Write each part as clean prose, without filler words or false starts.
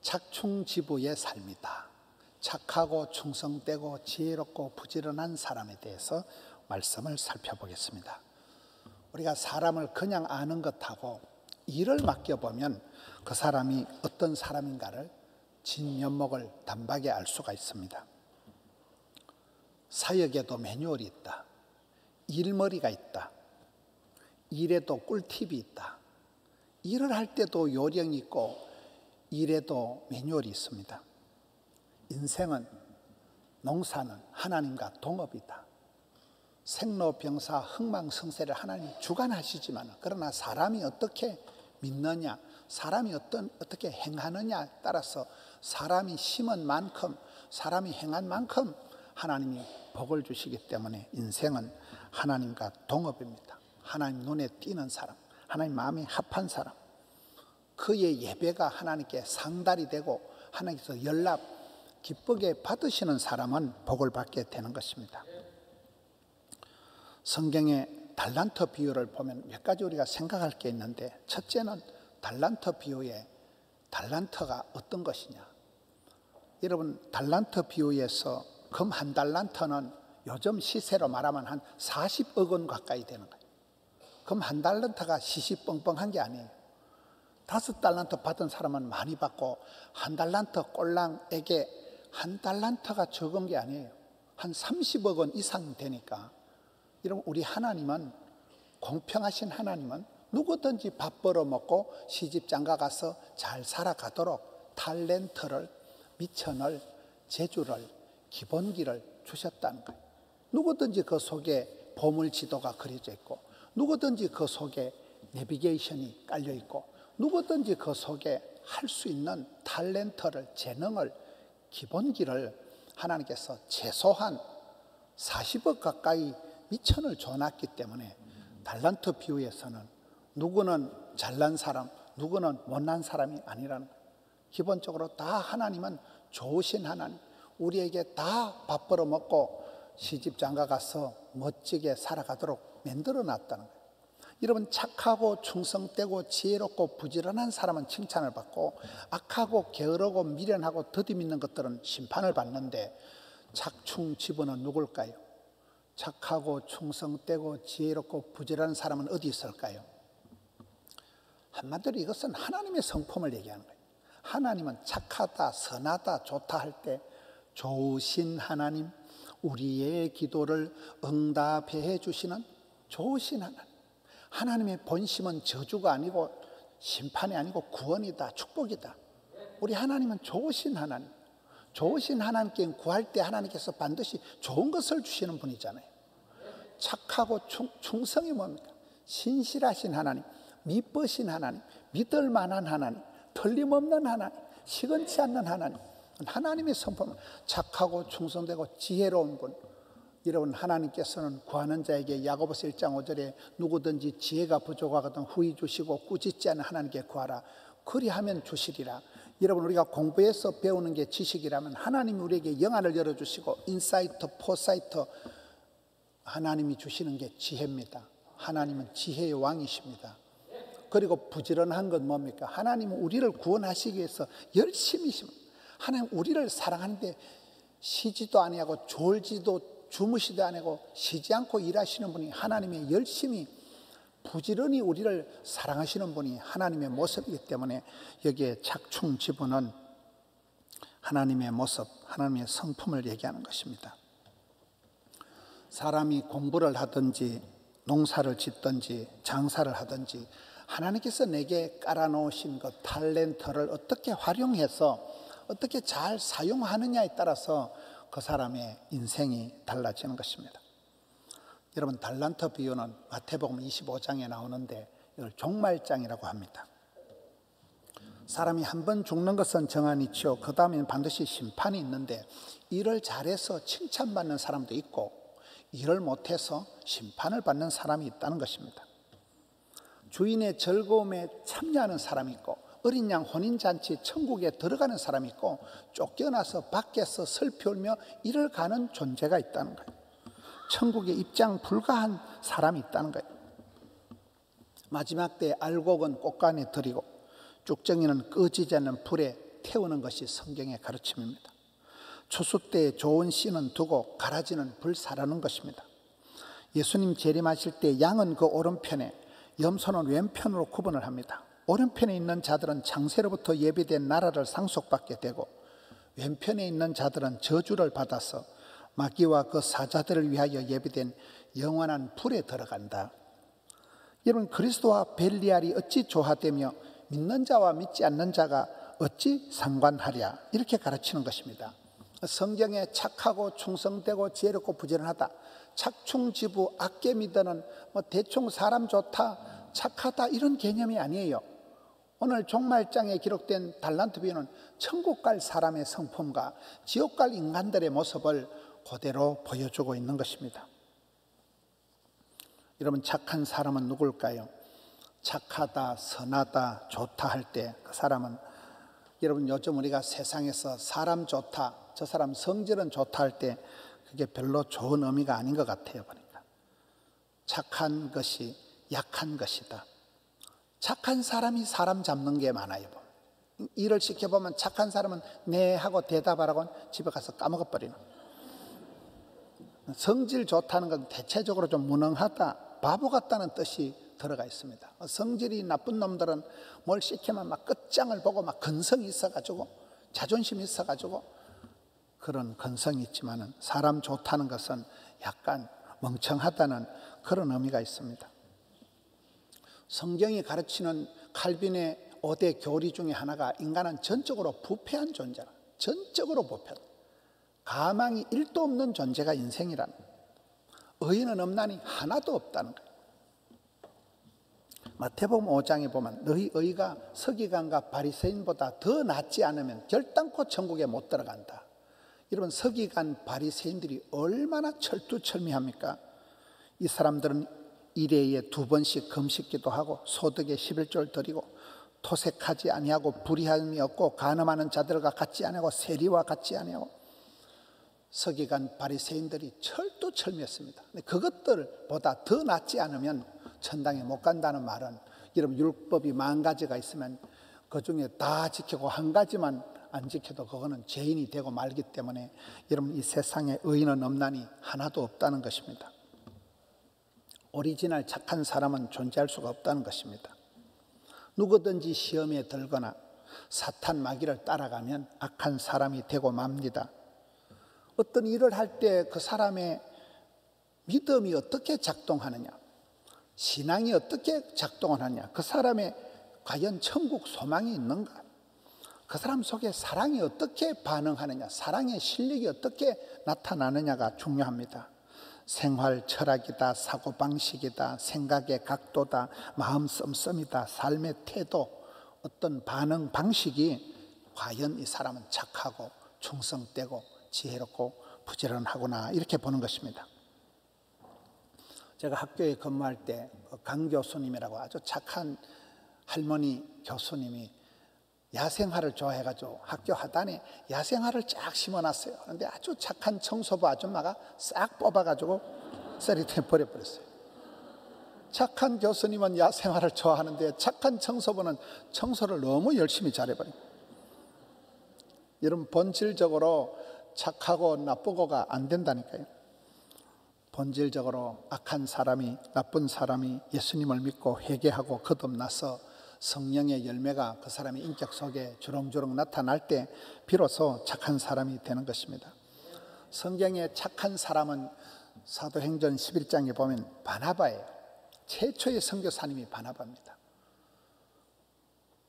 착충지부의 삶이다. 착하고 충성되고 지혜롭고 부지런한 사람에 대해서 말씀을 살펴보겠습니다. 우리가 사람을 그냥 아는 것하고 일을 맡겨보면 그 사람이 어떤 사람인가를 진면목을 단박에 알 수가 있습니다. 사역에도 매뉴얼이 있다. 일머리가 있다. 일에도 꿀팁이 있다. 일을 할 때도 요령이 있고 일에도 매뉴얼이 있습니다. 인생은, 농사는 하나님과 동업이다. 생로병사 흥망성쇠를 하나님이 주관하시지만 그러나 사람이 어떻게 믿느냐, 사람이 어떻게 행하느냐에 따라서 사람이 심은 만큼, 사람이 행한 만큼 하나님이 복을 주시기 때문에 인생은 하나님과 동업입니다. 하나님 눈에 띄는 사람, 하나님 마음에 합한 사람, 그의 예배가 하나님께 상달이 되고 하나님께서 연락 기쁘게 받으시는 사람은 복을 받게 되는 것입니다. 성경의 달란트 비유를 보면 몇 가지 우리가 생각할 게 있는데, 첫째는 달란트 비유의 달란트가 어떤 것이냐. 여러분, 달란트 비유에서 금 한 달란트는 요즘 시세로 말하면 한 40억 원 가까이 되는 거예요. 금 한 달란트가 시시뻥뻥한 게 아니에요. 5달란트 받은 사람은 많이 받고 한 달란트 꼴랑에게 한 달란트가 적은 게 아니에요. 한 30억 원 이상 되니까. 여러분, 우리 하나님은, 공평하신 하나님은 누구든지 밥 벌어먹고 시집장가 가서 잘 살아가도록 탤런트를, 미천을, 재주를, 기본기를 주셨다는 거예요. 누구든지 그 속에 보물지도가 그려져 있고, 누구든지 그 속에 내비게이션이 깔려 있고, 누구든지 그 속에 할 수 있는 탤런트를, 재능을, 기본기를 하나님께서 최소한 40억 가까이 미천을 줘놨기 때문에 달란트 비유에서는 누구는 잘난 사람, 누구는 못난 사람이 아니라는 거예요. 기본적으로 다 하나님은 좋으신 하나님, 우리에게 다 밥 벌어 먹고 시집장가 가서 멋지게 살아가도록 만들어 놨다는 거예요. 여러분, 착하고 충성되고 지혜롭고 부지런한 사람은 칭찬을 받고 악하고 게으르고 미련하고 더디밌는 것들은 심판을 받는데, 착충지부는 누굴까요? 착하고 충성되고 지혜롭고 부지런한 사람은 어디 있을까요? 한마디로 이것은 하나님의 성품을 얘기하는 거예요. 하나님은 착하다, 선하다, 좋다 할 때 좋으신 하나님, 우리의 기도를 응답해 주시는 좋으신 하나님. 하나님의 본심은 저주가 아니고 심판이 아니고 구원이다, 축복이다. 우리 하나님은 좋으신 하나님. 좋으신 하나님께 구할 때 하나님께서 반드시 좋은 것을 주시는 분이잖아요. 착하고 충성이 뭡니까? 신실하신 하나님, 미쁘신 하나님, 믿을 만한 하나님, 틀림없는 하나님, 시건치 않는 하나님. 하나님의 성품, 착하고 충성되고 지혜로운 분. 여러분, 하나님께서는 구하는 자에게 야고보서 1장 5절에 누구든지 지혜가 부족하거든 후히 주시고 꾸짖지 않는 하나님께 구하라. 그리하면 주시리라. 여러분, 우리가 공부해서 배우는 게 지식이라면 하나님이 우리에게 영안을 열어주시고 인사이트, 포사이트, 하나님이 주시는 게 지혜입니다. 하나님은 지혜의 왕이십니다. 그리고 부지런한 건 뭡니까? 하나님은 우리를 구원하시기 위해서 열심히십니다. 하나님 우리를 사랑하는데 쉬지도 아니하고 졸지도 주무시도 아니고 쉬지 않고 일하시는 분이 하나님의 열심히 부지런히 우리를 사랑하시는 분이 하나님의 모습이기 때문에 여기에 착충지부는 하나님의 모습, 하나님의 성품을 얘기하는 것입니다. 사람이 공부를 하든지 농사를 짓든지 장사를 하든지 하나님께서 내게 깔아놓으신 그 탤런트를 어떻게 활용해서 어떻게 잘 사용하느냐에 따라서 그 사람의 인생이 달라지는 것입니다. 여러분, 달란트 비유는 마태복음 25장에 나오는데 이걸 종말장이라고 합니다. 사람이 한 번 죽는 것은 정한이치요, 그 다음에는 반드시 심판이 있는데, 일을 잘해서 칭찬받는 사람도 있고 일을 못해서 심판을 받는 사람이 있다는 것입니다. 주인의 즐거움에 참여하는 사람이 있고 어린 양 혼인잔치 천국에 들어가는 사람이 있고 쫓겨나서 밖에서 슬피 울며 이를 가는 존재가 있다는 거예요. 천국에 입장 불가한 사람이 있다는 거예요. 마지막 때 알곡은 꽃간에 들이고 쭉정이는 꺼지지 않는 불에 불태우는 것이 성경의 가르침입니다. 추수 때 좋은 씨는 두고 가라지는 불사라는 것입니다. 예수님 재림하실 때 양은 그 오른편에, 염소는 왼편으로 구분을 합니다. 오른편에 있는 자들은 창세로부터 예비된 나라를 상속받게 되고, 왼편에 있는 자들은 저주를 받아서 마귀와 그 사자들을 위하여 예비된 영원한 불에 들어간다. 여러분, 그리스도와 벨리알이 어찌 조화되며 믿는 자와 믿지 않는 자가 어찌 상관하랴, 이렇게 가르치는 것입니다. 성경에 착하고 충성되고 지혜롭고 부지런하다, 착충지부 악계 믿어는 대충 사람 좋다, 착하다, 이런 개념이 아니에요. 오늘 종말장에 기록된 달란트 비유는 천국 갈 사람의 성품과 지옥 갈 인간들의 모습을 그대로 보여주고 있는 것입니다. 여러분, 착한 사람은 누굴까요? 착하다, 선하다, 좋다 할 때 그 사람은, 여러분, 요즘 우리가 세상에서 사람 좋다, 저 사람 성질은 좋다 할 때 그게 별로 좋은 의미가 아닌 것 같아요. 보니까 착한 것이 약한 것이다. 착한 사람이 사람 잡는 게 많아요. 일을 시켜보면 착한 사람은 네 하고 대답하라고 집에 가서 까먹어버리는. 성질 좋다는 건 대체적으로 좀 무능하다, 바보 같다는 뜻이 들어가 있습니다. 성질이 나쁜 놈들은 뭘 시키면 막 끝장을 보고 막 근성이 있어가지고, 자존심이 있어가지고 그런 근성이 있지만은, 사람 좋다는 것은 약간 멍청하다는 그런 의미가 있습니다. 성경이 가르치는 칼빈의 5대 교리 중에 하나가 인간은 전적으로 부패한 존재라. 전적으로 부패. 가망이 1도 없는 존재가 인생이라는, 의인은 없나니 하나도 없다는 거예요. 마태복음 5장에 보면 너희 의가 서기관과 바리새인보다 더 낫지 않으면 결단코 천국에 못 들어간다. 여러분, 서기관 바리새인들이 얼마나 철두철미합니까? 이 사람들은 일회에 2번씩 금식기도 하고 소득의 11조를 드리고 토색하지 아니하고 불의함이 없고 간음하는 자들과 같지 아니하고 세리와 같지 아니하고, 서기관 바리새인들이 철두철미했습니다. 그것들보다 더 낫지 않으면 천당에 못 간다는 말은, 여러분, 율법이 10,000가지가 있으면 그 중에 다 지키고 한 가지만 안 지켜도 그거는 죄인이 되고 말기 때문에, 여러분, 이 세상에 의인은 없나니 하나도 없다는 것입니다. 오리지널 착한 사람은 존재할 수가 없다는 것입니다. 누구든지 시험에 들거나 사탄 마귀를 따라가면 악한 사람이 되고 맙니다. 어떤 일을 할 때 그 사람의 믿음이 어떻게 작동하느냐, 신앙이 어떻게 작동을 하느냐, 그 사람의 과연 천국 소망이 있는가, 그 사람 속에 사랑이 어떻게 반응하느냐, 사랑의 실력이 어떻게 나타나느냐가 중요합니다. 생활 철학이다, 사고방식이다, 생각의 각도다, 마음 씀씀이다, 삶의 태도, 어떤 반응 방식이 과연 이 사람은 착하고 충성되고 지혜롭고 부지런하구나, 이렇게 보는 것입니다. 제가 학교에 근무할 때 강 교수님이라고 아주 착한 할머니 교수님이 야생화를 좋아해가지고 학교 하단에 야생화를 쫙 심어놨어요. 그런데 아주 착한 청소부 아줌마가 싹 뽑아가지고 쓰레기통에 버려버렸어요. 착한 교수님은 야생화를 좋아하는데 착한 청소부는 청소를 너무 열심히 잘해버려요. 여러분, 본질적으로 착하고 나쁘고가 안 된다니까요. 본질적으로 악한 사람이, 나쁜 사람이 예수님을 믿고 회개하고 거듭나서 성령의 열매가 그 사람의 인격 속에 주렁주렁 나타날 때 비로소 착한 사람이 되는 것입니다. 성경의 착한 사람은 사도행전 11장에 보면 바나바예요. 최초의 선교사님이 바나바입니다.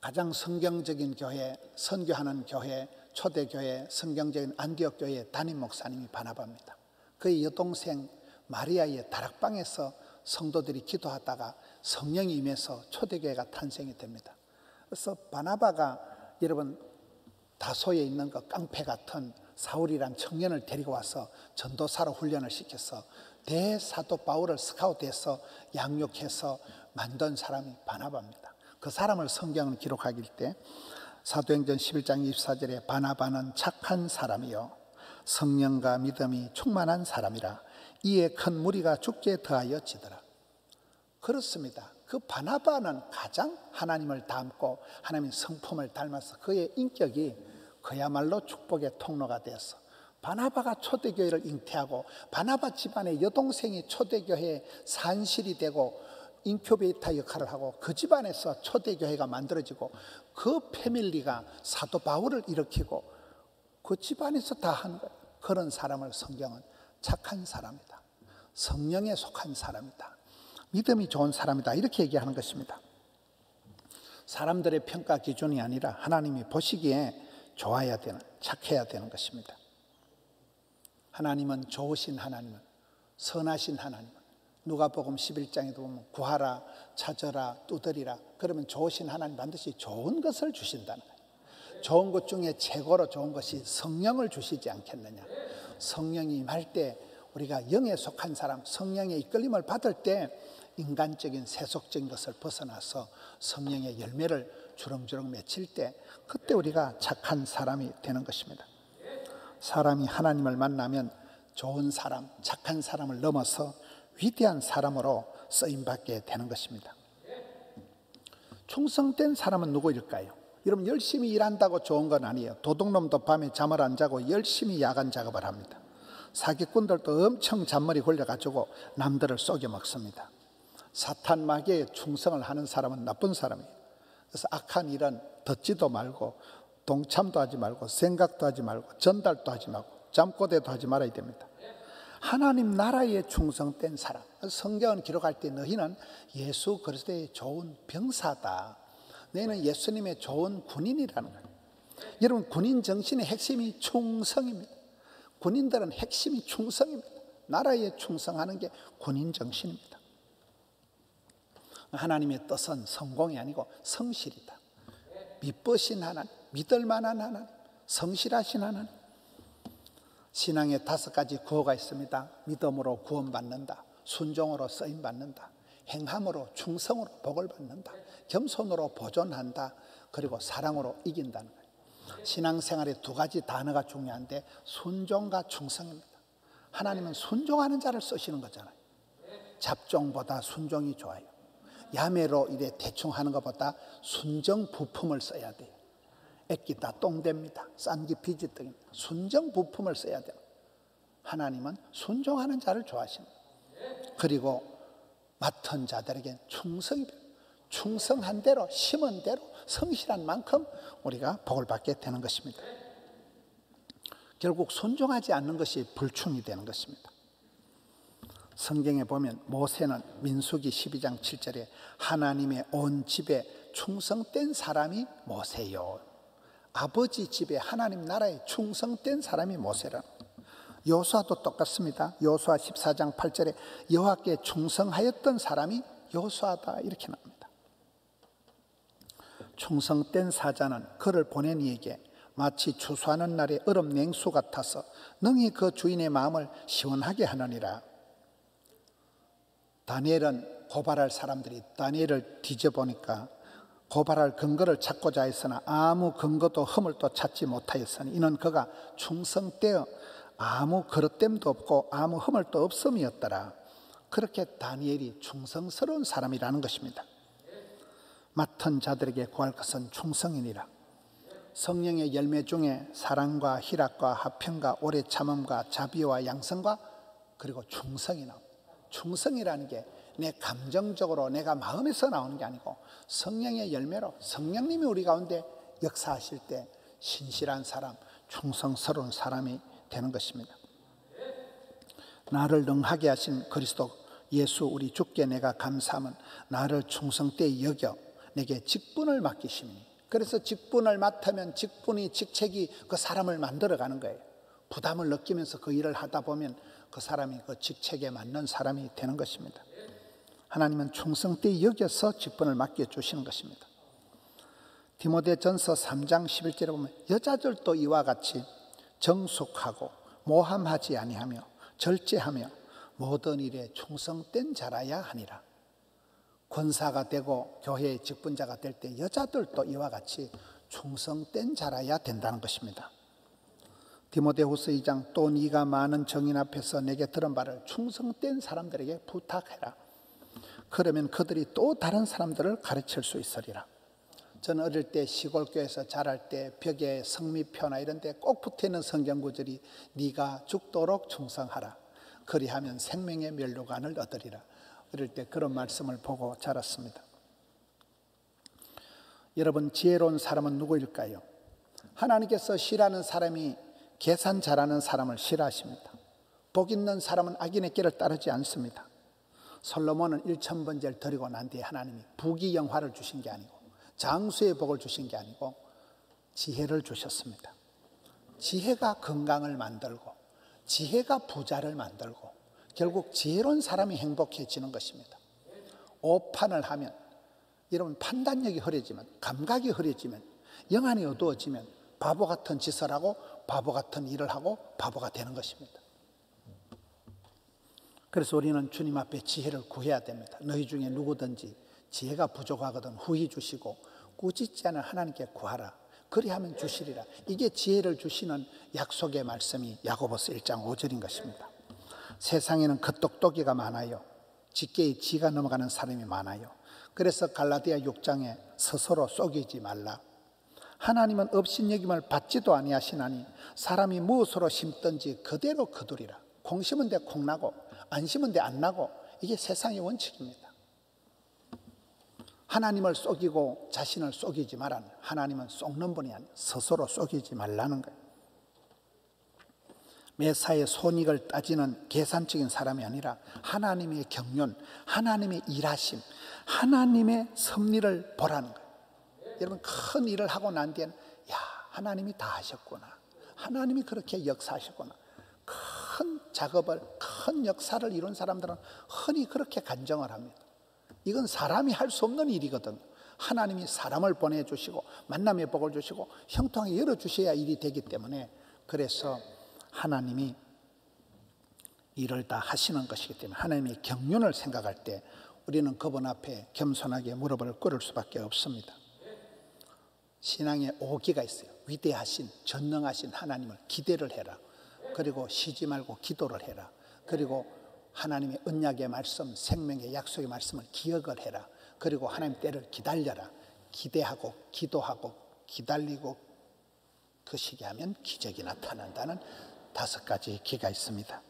가장 성경적인 교회, 선교하는 교회, 초대교회, 성경적인 안디옥 교회의 담임 목사님이 바나바입니다. 그의 여동생 마리아의 다락방에서 성도들이 기도하다가 성령이 임해서 초대교회가 탄생이 됩니다. 그래서 바나바가, 여러분, 다소에 있는 그 깡패 같은 사울이란 청년을 데리고 와서 전도사로 훈련을 시켜서 대사도 바울을 스카우트해서 양육해서 만든 사람이 바나바입니다. 그 사람을 성경은 기록하길 때 사도행전 11장 24절에 바나바는 착한 사람이요 성령과 믿음이 충만한 사람이라 이에 큰 무리가 죽게 더하여 지더라. 그렇습니다. 그 바나바는 가장 하나님을 닮고 하나님의 성품을 닮아서 그의 인격이 그야말로 축복의 통로가 되었어. 바나바가 초대교회를 잉태하고 바나바 집안의 여동생이 초대교회의 산실이 되고 인큐베이터 역할을 하고 그 집안에서 초대교회가 만들어지고 그 패밀리가 사도 바울을 일으키고 그 집안에서 다 하는 거예요. 그런 사람을 성경은 착한 사람이다, 성령에 속한 사람이다, 믿음이 좋은 사람이다, 이렇게 얘기하는 것입니다. 사람들의 평가 기준이 아니라 하나님이 보시기에 좋아야 되는, 착해야 되는 것입니다. 하나님은 좋으신 하나님은, 선하신 하나님은, 누가복음 11장에도 보면 구하라, 찾으라, 두드리라. 그러면 좋으신 하나님 반드시 좋은 것을 주신다는 거예요. 좋은 것 중에 최고로 좋은 것이 성령을 주시지 않겠느냐. 성령이 임할 때 우리가 영에 속한 사람, 성령의 이끌림을 받을 때 인간적인 세속적인 것을 벗어나서 성령의 열매를 주렁주렁 맺힐 때 그때 우리가 착한 사람이 되는 것입니다. 사람이 하나님을 만나면 좋은 사람, 착한 사람을 넘어서 위대한 사람으로 쓰임받게 되는 것입니다. 충성된 사람은 누구일까요? 여러분, 열심히 일한다고 좋은 건 아니에요. 도둑놈도 밤에 잠을 안 자고 열심히 야간 작업을 합니다. 사기꾼들도 엄청 잔머리 굴려가지고 남들을 속여 먹습니다. 사탄 마귀에 충성을 하는 사람은 나쁜 사람이에요. 그래서 악한 일은 듣지도 말고 동참도 하지 말고 생각도 하지 말고 전달도 하지 말고 잠꼬대도 하지 말아야 됩니다. 하나님 나라에 충성된 사람, 성경은 기록할 때 너희는 예수 그리스도의 좋은 병사다, 너희는 예수님의 좋은 군인이라는 거예요. 여러분, 군인 정신의 핵심이 충성입니다. 군인들은 핵심이 충성입니다. 나라에 충성하는 게 군인 정신입니다. 하나님의 뜻은 성공이 아니고 성실이다. 믿으신 하나님, 믿을 만한 하나님, 성실하신 하나님. 신앙에 5가지 구호가 있습니다. 믿음으로 구원받는다, 순종으로 쓰임받는다, 행함으로 충성으로 복을 받는다, 겸손으로 보존한다, 그리고 사랑으로 이긴다는 거예요. 신앙생활에 2가지 단어가 중요한데 순종과 충성입니다. 하나님은 순종하는 자를 쓰시는 거잖아요. 잡종보다 순종이 좋아요. 야매로 이래 대충 하는 것보다 순정 부품을 써야 돼요. 애기다 똥됩니다. 싼기 비지떡입니다. 순정 부품을 써야 돼요. 하나님은 순종하는 자를 좋아하십니다. 그리고 맡은 자들에게 충성이 필요해요. 충성한 대로, 심은 대로, 성실한 만큼 우리가 복을 받게 되는 것입니다. 결국 순종하지 않는 것이 불충이 되는 것입니다. 성경에 보면 모세는 민수기 12장 7절에 하나님의 온 집에 충성된 사람이 모세요. 아버지 집에 하나님 나라에 충성된 사람이 모세라. 여호수아도 똑같습니다. 여호수아 14장 8절에 여호와께 충성하였던 사람이 여호수아다, 이렇게 나옵니다. 충성된 사자는 그를 보낸 이에게 마치 추수하는 날의 얼음 냉수 같아서 능히 그 주인의 마음을 시원하게 하느니라. 다니엘은 고발할 사람들이 다니엘을 뒤져보니까 고발할 근거를 찾고자 했으나 아무 근거도 허물도 찾지 못하였으니 이는 그가 충성되어 아무 그릇됨도 없고 아무 허물도 없음이었더라. 그렇게 다니엘이 충성스러운 사람이라는 것입니다. 맡은 자들에게 구할 것은 충성이니라. 성령의 열매 중에 사랑과 희락과 화평과 오래 참음과 자비와 양성과 그리고 충성이 나옵니다. 충성이라는 게 내 감정적으로 내가 마음에서 나오는 게 아니고 성령의 열매로 성령님이 우리 가운데 역사하실 때 신실한 사람, 충성스러운 사람이 되는 것입니다. 나를 능하게 하신 그리스도 예수 우리 주께 내가 감사함은 나를 충성되이 여겨 내게 직분을 맡기심이니. 그래서 직분을 맡으면 직분이, 직책이 그 사람을 만들어가는 거예요. 부담을 느끼면서 그 일을 하다 보면 그 사람이 그 직책에 맞는 사람이 되는 것입니다. 하나님은 충성되이 여겨서 직분을 맡겨주시는 것입니다. 디모데전서 3장 11절에 보면 여자들도 이와 같이 정숙하고 모함하지 아니하며 절제하며 모든 일에 충성된 자라야 하니라. 권사가 되고 교회의 직분자가 될 때 여자들도 이와 같이 충성된 자라야 된다는 것입니다. 디모데후서 2장 또 네가 많은 정인 앞에서 내게 들은 바를 충성된 사람들에게 부탁해라. 그러면 그들이 또 다른 사람들을 가르칠 수 있으리라. 저는 어릴 때 시골교회에서 자랄 때 벽에 성미표나 이런 데 꼭 붙어있는 성경구절이 네가 죽도록 충성하라. 그리하면 생명의 면류관을 얻으리라. 어릴 때 그런 말씀을 보고 자랐습니다. 여러분, 지혜로운 사람은 누구일까요? 하나님께서 싫어하는 사람이 계산 잘하는 사람을 싫어하십니다. 복 있는 사람은 악인의 길을 따르지 않습니다. 솔로몬은 1000번제를 드리고 난 뒤에 하나님이 부귀영화를 주신 게 아니고 장수의 복을 주신 게 아니고 지혜를 주셨습니다. 지혜가 건강을 만들고 지혜가 부자를 만들고 결국 지혜로운 사람이 행복해지는 것입니다. 오판을 하면 여러분 판단력이 흐려지면 감각이 흐려지면 영안이 어두워지면 바보 같은 짓을 하고 바보 같은 일을 하고 바보가 되는 것입니다. 그래서 우리는 주님 앞에 지혜를 구해야 됩니다. 너희 중에 누구든지 지혜가 부족하거든 후히 주시고 꾸짖지 않은 하나님께 구하라. 그리하면 주시리라. 이게 지혜를 주시는 약속의 말씀이 야고보서 1장 5절인 것입니다. 세상에는 겉똑똑이가 많아요. 쥐깨에 쥐가 넘어가는 사람이 많아요. 그래서 갈라디아 6장에 스스로 속이지 말라. 하나님은 업신여김을 받지도 아니하시나니 사람이 무엇으로 심든지 그대로 거두리라. 콩 심은 데 콩 나고 안 심은 데 안 나고 이게 세상의 원칙입니다. 하나님을 속이고 자신을 속이지 말라는, 하나님은 속는 분이 아니에요. 스스로 속이지 말라는 거예요. 매사에 손익을 따지는 계산적인 사람이 아니라 하나님의 경륜, 하나님의 일하심, 하나님의 섭리를 보라는 거예요. 여러분, 큰 일을 하고 난 뒤에는 야, 하나님이 다 하셨구나. 하나님이 그렇게 역사하셨구나. 큰 작업을, 큰 역사를 이룬 사람들은 흔히 그렇게 간증을 합니다. 이건 사람이 할 수 없는 일이거든요. 하나님이 사람을 보내주시고 만남의 복을 주시고 형통하게 열어주셔야 일이 되기 때문에, 그래서 하나님이 일을 다 하시는 것이기 때문에 하나님의 경륜을 생각할 때 우리는 그분 앞에 겸손하게 무릎을 꿇을 수밖에 없습니다. 신앙에 오기가 있어요. 위대하신 전능하신 하나님을 기대를 해라. 그리고 쉬지 말고 기도를 해라. 그리고 하나님의 언약의 말씀, 생명의 약속의 말씀을 기억을 해라. 그리고 하나님 때를 기다려라. 기대하고 기도하고 기다리고 그 시기 하면 기적이 나타난다는 5가지 기가 있습니다.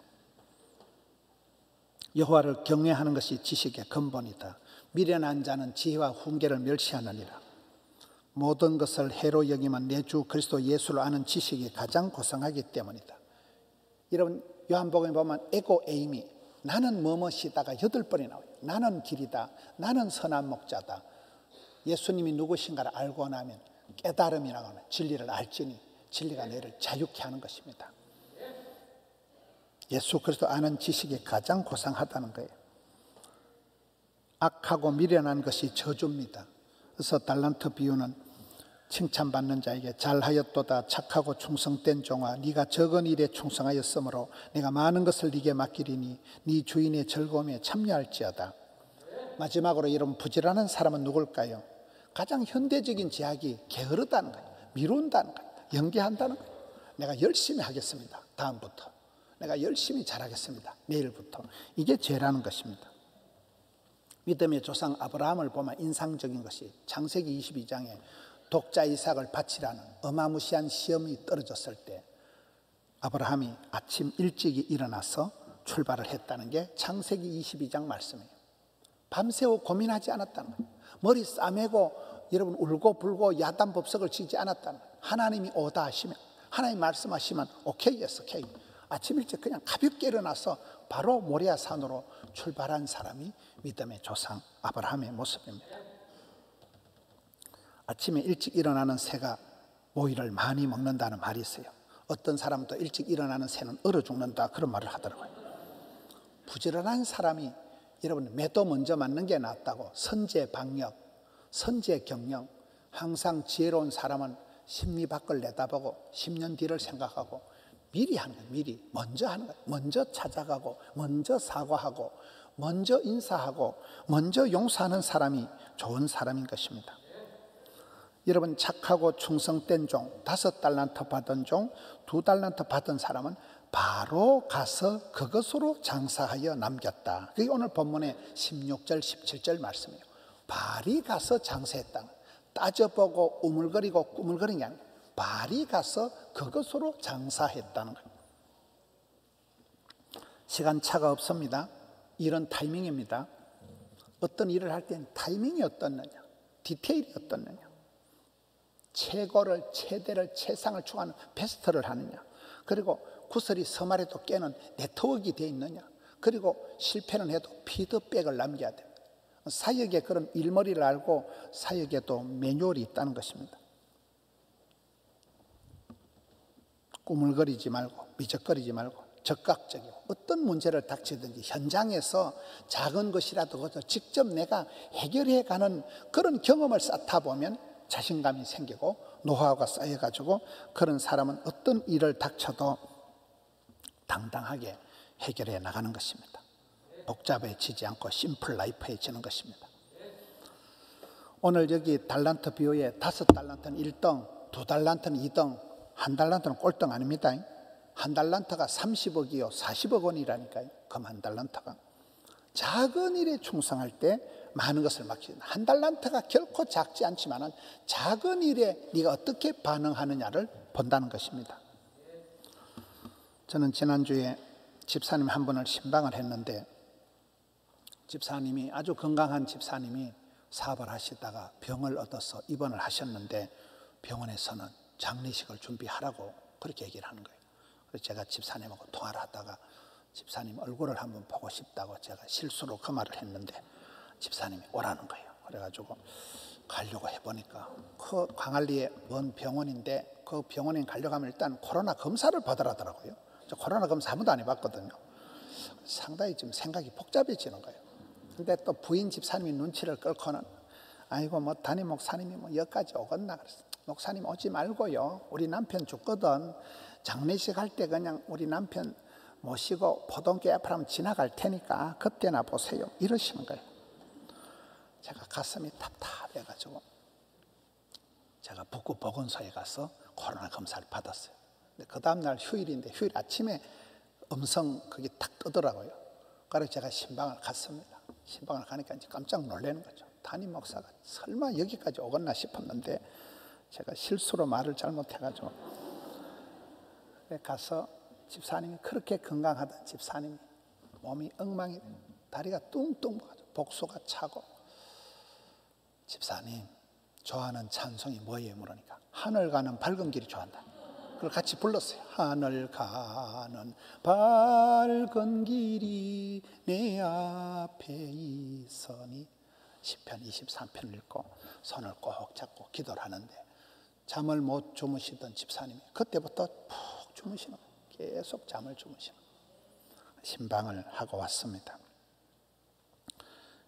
여호와를 경외하는 것이 지식의 근본이다. 미련한 자는 지혜와 훈계를 멸시하느니라. 모든 것을 해로 여기면 내 주 그리스도 예수를 아는 지식이 가장 고상하기 때문이다. 여러분, 요한복음에 보면 에고 에이미, 나는 뭐뭐시다가 8번이 나와요. 나는 길이다. 나는 선한 목자다. 예수님이 누구신가를 알고 나면 깨달음이 나오는, 진리를 알지니 진리가 너희를 자유케 하는 것입니다. 예수 그리스도 아는 지식이 가장 고상하다는 거예요. 악하고 미련한 것이 저주입니다. 그래서 달란트 비유는 칭찬받는 자에게 잘하였도다 착하고 충성된 종아, 네가 적은 일에 충성하였으므로 내가 많은 것을 네게 맡기리니 네 주인의 즐거움에 참여할지어다. 마지막으로 여러분, 부지런한 사람은 누굴까요? 가장 현대적인 제약이 게으르다는 거예요. 미룬다는 거예요. 연기한다는 거예요. 내가 열심히 하겠습니다. 다음부터 내가 열심히 잘하겠습니다. 내일부터. 이게 죄라는 것입니다. 믿음의 조상 아브라함을 보면 인상적인 것이 창세기 22장에 독자 이삭을 바치라는 어마무시한 시험이 떨어졌을 때 아브라함이 아침 일찍이 일어나서 출발을 했다는 게 창세기 22장 말씀이에요. 밤새워 고민하지 않았다는 거예요. 머리 싸매고 여러분 울고 불고 야단법석을 치지 않았다는 거예요. 하나님이 오다 하시면, 하나님 말씀하시면 오케이, 예스, 오케이. 아침 일찍 그냥 가볍게 일어나서 바로 모리아 산으로 출발한 사람이 믿음의 조상 아브라함의 모습입니다. 아침에 일찍 일어나는 새가 모이를 많이 먹는다는 말이 있어요. 어떤 사람도 일찍 일어나는 새는 얼어 죽는다, 그런 말을 하더라고요. 부지런한 사람이 여러분 매도 먼저 맞는 게 낫다고, 선제방역, 선제경영, 항상 지혜로운 사람은 심리 밖을 내다보고 10년 뒤를 생각하고 미리 하는 거예요. 미리 먼저 하는 거예요. 먼저 찾아가고 먼저 사과하고 먼저 인사하고 먼저 용서하는 사람이 좋은 사람인 것입니다. 여러분, 착하고 충성된 종, 5달란트 받은 종, 2달란트 받은 사람은 바로 가서 그것으로 장사하여 남겼다. 그게 오늘 본문의 16절 17절 말씀이에요. 발이 가서 장사했다. 따져보고 우물거리고 꾸물거리는 게 아니에요. 발이 가서 그것으로 장사했다는 거예요. 시간차가 없습니다. 일은 타이밍입니다. 어떤 일을 할 때는 타이밍이 어떻느냐, 디테일이 어떻느냐, 최대를 최상을 추구하는 베스트를 하느냐, 그리고 구설이 서말에도 깨는 네트워크가 되어 있느냐, 그리고 실패는 해도 피드백을 남겨야 됩니다. 사역에 그런 일머리를 알고 사역에도 매뉴얼이 있다는 것입니다. 꾸물거리지 말고 미적거리지 말고 적극적이고 어떤 문제를 닥치든지 현장에서 작은 것이라도 그것을 직접 내가 해결해 가는 그런 경험을 쌓다 보면 자신감이 생기고 노하우가 쌓여가지고 그런 사람은 어떤 일을 닥쳐도 당당하게 해결해 나가는 것입니다. 복잡해지지 않고 심플 라이프해지는 것입니다. 오늘 여기 달란트 비유에 5달란트는 1등, 2달란트는 2등, 1달란트는 꼴등 아닙니다. 1달란트가 30억이요 40억 원이라니까요. 금 1달란트가 작은 일에 충성할 때 많은 것을 맡기는, 1달란트가 결코 작지 않지만 작은 일에 네가 어떻게 반응하느냐를 본다는 것입니다. 저는 지난주에 집사님 한 분을 신방을 했는데, 집사님이 아주 건강한 집사님이 사업을 하시다가 병을 얻어서 입원을 하셨는데 병원에서는 장례식을 준비하라고 그렇게 얘기를 하는 거예요. 그래서 제가 집사님하고 통화를 하다가 집사님 얼굴을 한번 보고 싶다고 제가 실수로 그 말을 했는데 집사님이 오라는 거예요. 그래가지고 가려고 해보니까 그 광안리에 먼 병원인데 그 병원에 가려고 하면 일단 코로나 검사를 받으라더라고요. 저 코로나 검사 아무도 안 해봤거든요. 상당히 좀 생각이 복잡해지는 거예요. 근데 또 부인 집사님이 눈치를 끌고는 아이고 뭐 담임 목사님이 뭐 여기까지 오겠나 그랬어요. 목사님 오지 말고요. 우리 남편 죽거든. 장례식 할 때 그냥 우리 남편 모시고 포동교 앞으로 한번 지나갈 테니까 그때나 보세요. 이러시는 거예요. 제가 가슴이 답답해가지고 제가 북구 보건소에 가서 코로나 검사를 받았어요. 근데 그 다음날 휴일인데 휴일 아침에 음성 그게 탁 뜨더라고요. 그래서 제가 신방을 갔습니다. 신방을 가니까 이제 깜짝 놀라는 거죠. 담임 목사가 설마 여기까지 오겠나 싶었는데 제가 실수로 말을 잘못해가지고 가서 집사님이 그렇게 건강하던 집사님이 몸이 엉망이 다리가 뚱뚱 복수가 차고 집사님 좋아하는 찬송이 뭐예요? 물으니까 하늘 가는 밝은 길이 좋아한다. 그걸 같이 불렀어요. 하늘 가는 밝은 길이 내 앞에 있으니 시편 23편을 읽고 손을 꼭 잡고 기도를 하는데 잠을 못 주무시던 집사님이 그때부터 푹 주무시는 거예요. 계속 잠을 주무시는 거예요. 신방을 하고 왔습니다.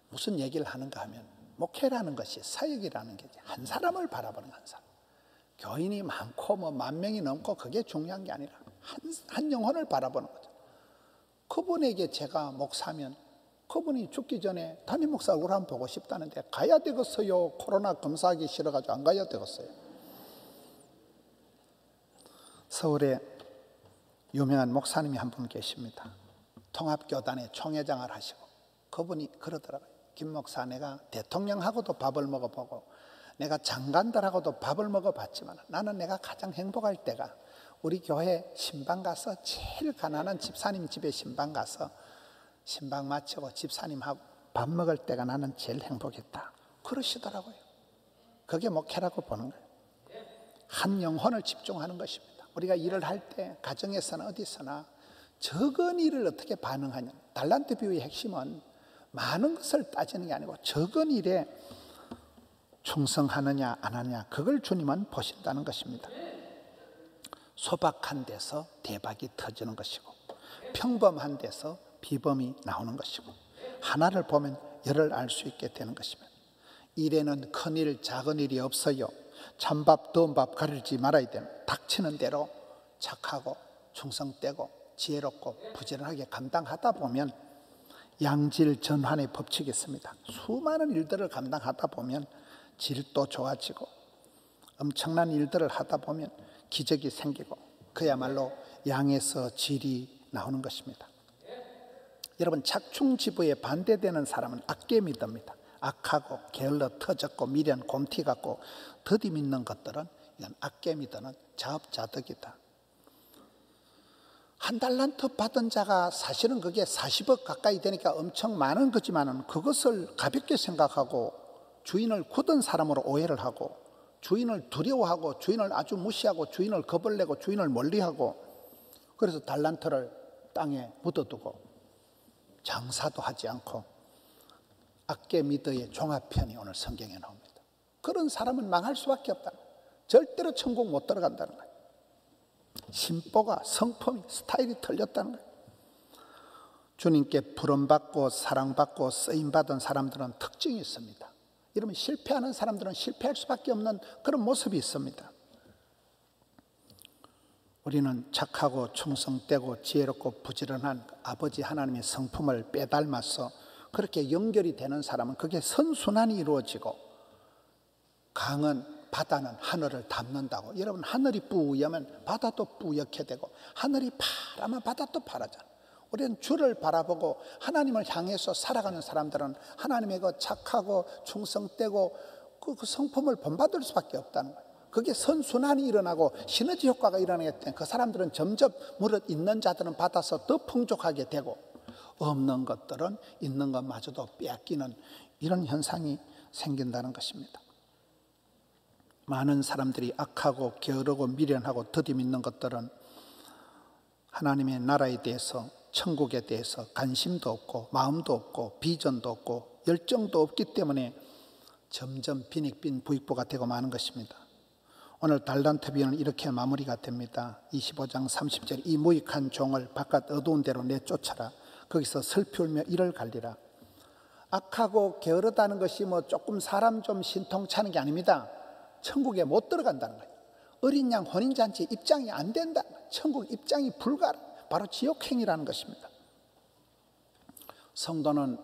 무슨 얘기를 하는가 하면 목회라는 것이 사역이라는 게 한 사람을 바라보는 한 사람. 교인이 많고 뭐 10,000명이 넘고 그게 중요한 게 아니라 한 영혼을 바라보는 거죠. 그분에게 제가 목사면 그분이 죽기 전에 담임 목사 얼굴 한번 보고 싶다는데 가야 되겠어요. 코로나 검사하기 싫어가지고 안 가야 되겠어요. 서울에 유명한 목사님이 한 분 계십니다. 통합교단의 총회장을 하시고 그분이 그러더라고요. 김 목사, 내가 대통령하고도 밥을 먹어보고 내가 장관들하고도 밥을 먹어봤지만 나는 내가 가장 행복할 때가 우리 교회 신방 가서 제일 가난한 집사님 집에 신방 가서 신방 마치고 집사님하고 밥 먹을 때가 나는 제일 행복했다. 그러시더라고요. 그게 목회라고 보는 거예요. 한 영혼을 집중하는 것입니다. 우리가 일을 할 때 가정에서나 어디서나 적은 일을 어떻게 반응하냐. 달란트 비유의 핵심은 많은 것을 따지는 게 아니고 적은 일에 충성하느냐 안 하느냐 그걸 주님은 보신다는 것입니다. 소박한 데서 대박이 터지는 것이고 평범한 데서 비범이 나오는 것이고 하나를 보면 열을 알 수 있게 되는 것입니다. 일에는 큰일 작은 일이 없어요. 찬밥 더운 밥 가리지 말아야 됩니다. 닥치는 대로 착하고 충성되고 지혜롭고 부지런하게 감당하다 보면 양질 전환의 법칙이 있습니다. 수많은 일들을 감당하다 보면 질도 좋아지고 엄청난 일들을 하다 보면 기적이 생기고 그야말로 양에서 질이 나오는 것입니다. 여러분 착충지부에 반대되는 사람은 악계 믿음입니다. 악하고 게을러 터졌고 미련 곰티 같고 더디 믿는 것들은 이건 악계 믿는 자업자득이다. 한 달란트 받은 자가 사실은 그게 40억 가까이 되니까 엄청 많은 거지만은 그것을 가볍게 생각하고 주인을 굳은 사람으로 오해를 하고 주인을 두려워하고 주인을 아주 무시하고 주인을 겁을 내고 주인을 멀리하고 그래서 달란트를 땅에 묻어두고 장사도 하지 않고 악계 미더의 종합편이 오늘 성경에 나옵니다. 그런 사람은 망할 수밖에 없다. 절대로 천국 못 들어간다는 거예요. 심보가 성품이 스타일이 틀렸다는 거예요. 주님께 부름받고 사랑받고 쓰임받은 사람들은 특징이 있습니다. 여러분 실패하는 사람들은 실패할 수밖에 없는 그런 모습이 있습니다. 우리는 착하고 충성되고 지혜롭고 부지런한 아버지 하나님의 성품을 빼닮아서 그렇게 연결이 되는 사람은 그게 선순환이 이루어지고 강은 바다는 하늘을 닮는다고. 여러분 하늘이 뿌옇면 바다도 뿌옇게 되고 하늘이 파라면 바다도 파라잖아요. 우리는 주를 바라보고 하나님을 향해서 살아가는 사람들은 하나님의 그 착하고 충성되고 그 성품을 본받을 수밖에 없다는 거예요. 그게 선순환이 일어나고 시너지 효과가 일어나기 때문에 그 사람들은 점점 무릇 있는 자들은 받아서 더 풍족하게 되고 없는 것들은 있는 것마저도 빼앗기는 이런 현상이 생긴다는 것입니다. 많은 사람들이 악하고 게으르고 미련하고 더디 믿는 것들은 하나님의 나라에 대해서 천국에 대해서 관심도 없고 마음도 없고 비전도 없고 열정도 없기 때문에 점점 빈익빈 부익부가 되고 마는 것입니다. 오늘 달란트 비유는 이렇게 마무리가 됩니다. 25장 30절 이 무익한 종을 바깥 어두운 데로 내쫓아라. 거기서 슬피 울며 이를 갈리라. 악하고 게으르다는 것이 뭐 조금 사람 좀 신통차는 게 아닙니다. 천국에 못 들어간다는 거예요. 어린 양 혼인잔치 입장이 안 된다. 천국 입장이 불가라. 바로 지옥행이라는 것입니다. 성도는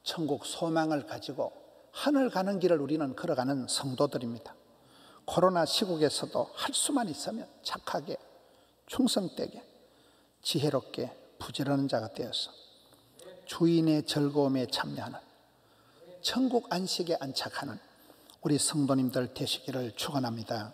천국 소망을 가지고 하늘 가는 길을 우리는 걸어가는 성도들입니다. 코로나 시국에서도 할 수만 있으면 착하게 충성되게 지혜롭게 부지런한 자가 되어서 주인의 즐거움에 참여하는 천국 안식에 안착하는 우리 성도님들 되시기를 축원합니다.